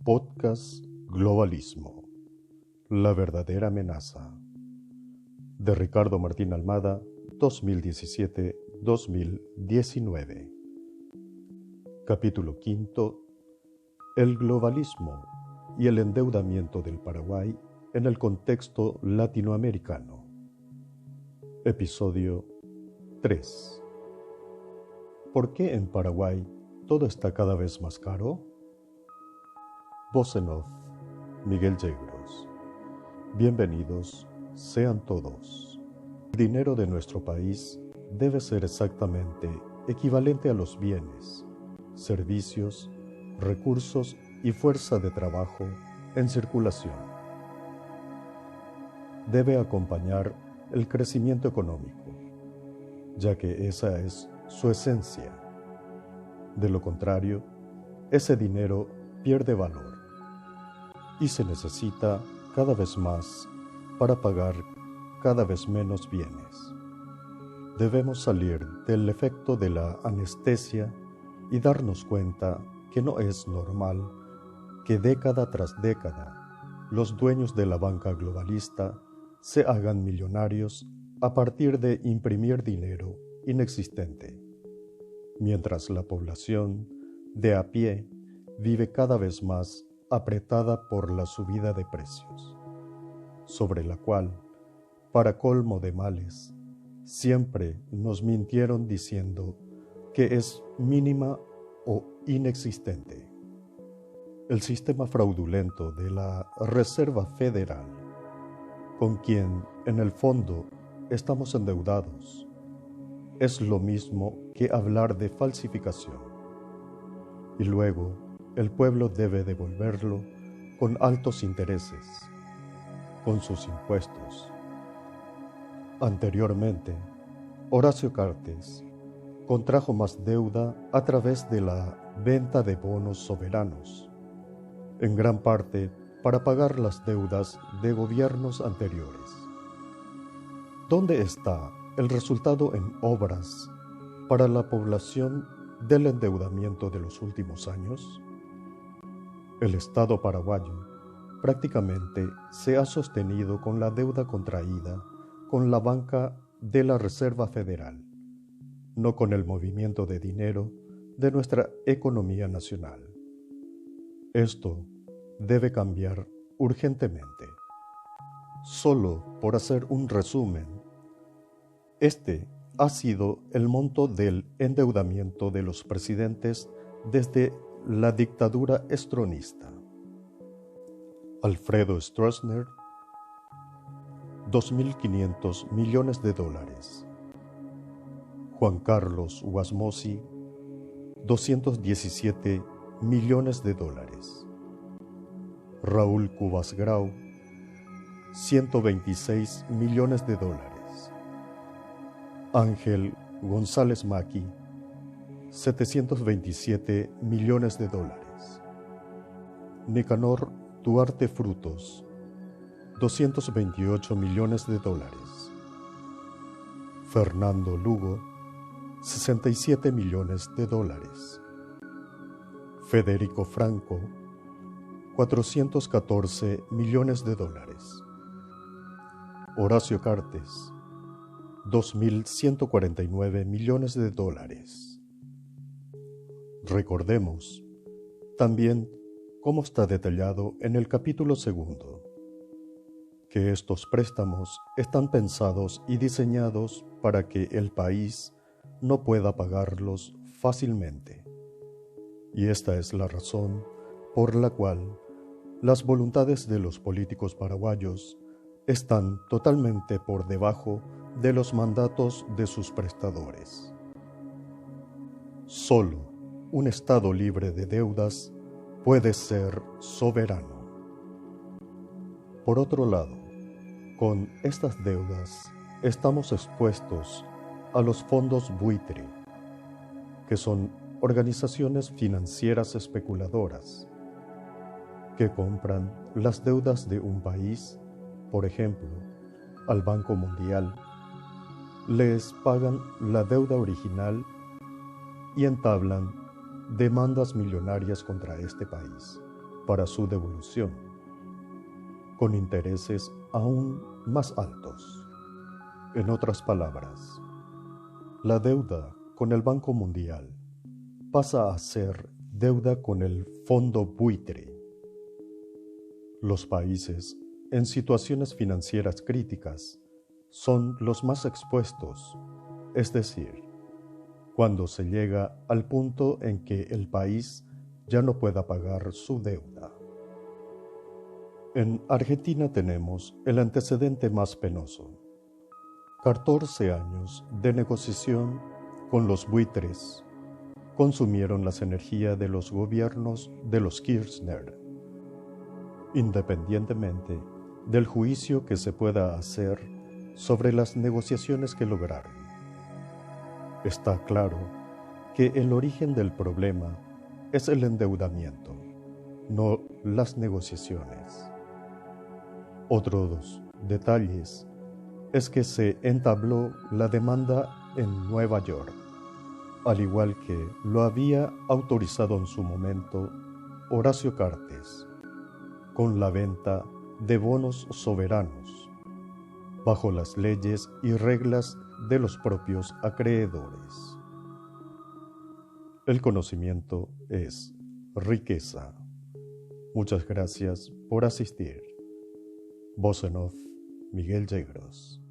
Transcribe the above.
Podcast Globalismo, la verdadera amenaza, de Ricardo Martín Almada, 2017-2019. Capítulo 5. El globalismo y el endeudamiento del Paraguay en el contexto latinoamericano. Episodio 3. ¿Por qué en Paraguay todo está cada vez más caro? Voz en off, Miguel Yegros. Bienvenidos sean todos. El dinero de nuestro país debe ser exactamente equivalente a los bienes, servicios, recursos y fuerza de trabajo en circulación. Debe acompañar el crecimiento económico, ya que esa es su esencia. De lo contrario, ese dinero pierde valor y se necesita cada vez más para pagar cada vez menos bienes. Debemos salir del efecto de la anestesia y darnos cuenta que no es normal que década tras década los dueños de la banca globalista se hagan millonarios a partir de imprimir dinero inexistente, mientras la población de a pie vive cada vez más apretada por la subida de precios, sobre la cual, para colmo de males, siempre nos mintieron diciendo que es mínima o inexistente. El sistema fraudulento de la Reserva Federal, con quien en el fondo estamos endeudados, es lo mismo que hablar de falsificación. Y luego el pueblo debe devolverlo con altos intereses, con sus impuestos. Anteriormente, Horacio Cartes contrajo más deuda a través de la venta de bonos soberanos, en gran parte para pagar las deudas de gobiernos anteriores. ¿Dónde está el resultado en obras para la población del endeudamiento de los últimos años? El Estado paraguayo prácticamente se ha sostenido con la deuda contraída con la banca de la Reserva Federal, no con el movimiento de dinero de nuestra economía nacional. Esto debe cambiar urgentemente. Solo por hacer un resumen, este ha sido el monto del endeudamiento de los presidentes desde la dictadura estronista. Alfredo Stroessner, 2.500 millones de dólares. Juan Carlos Wasmosy, 217 millones de dólares. Raúl Cubas Grau, 126 millones de dólares. Ángel González Maqui, 727 millones de dólares. Nicanor Duarte Frutos, 228 millones de dólares. Fernando Lugo, 67 millones de dólares. Federico Franco, 414 millones de dólares. Horacio Cartes, 2.149 millones de dólares. Recordemos también cómo está detallado en el capítulo 2, que estos préstamos están pensados y diseñados para que el país no pueda pagarlos fácilmente. Y esta es la razón por la cual las voluntades de los políticos paraguayos están totalmente por debajo de los mandatos de sus prestadores. Solo un Estado libre de deudas puede ser soberano. Por otro lado, con estas deudas estamos expuestos a los fondos buitre, que son organizaciones financieras especuladoras que compran las deudas de un país, por ejemplo, al Banco Mundial, les pagan la deuda original y entablan demandas millonarias contra este país. para su devolución, con intereses aún más altos. En otras palabras, la deuda con el Banco Mundial pasa a ser deuda con el fondo buitre. Los países en situaciones financieras críticas son los más expuestos, es decir, cuando se llega al punto en que el país ya no pueda pagar su deuda. En Argentina tenemos el antecedente más penoso: 14 años de negociación con los buitres consumieron las energías de los gobiernos de los Kirchner, independientemente del juicio que se pueda hacer sobre las negociaciones que lograron. Está claro que el origen del problema es el endeudamiento, no las negociaciones. Otros detalles es que se entabló la demanda en Nueva York, al igual que lo había autorizado en su momento Horacio Cartes, con la venta de bonos soberanos, bajo las leyes y reglas de los propios acreedores. El conocimiento es riqueza. Muchas gracias por asistir. Voz en off, Miguel Yegros.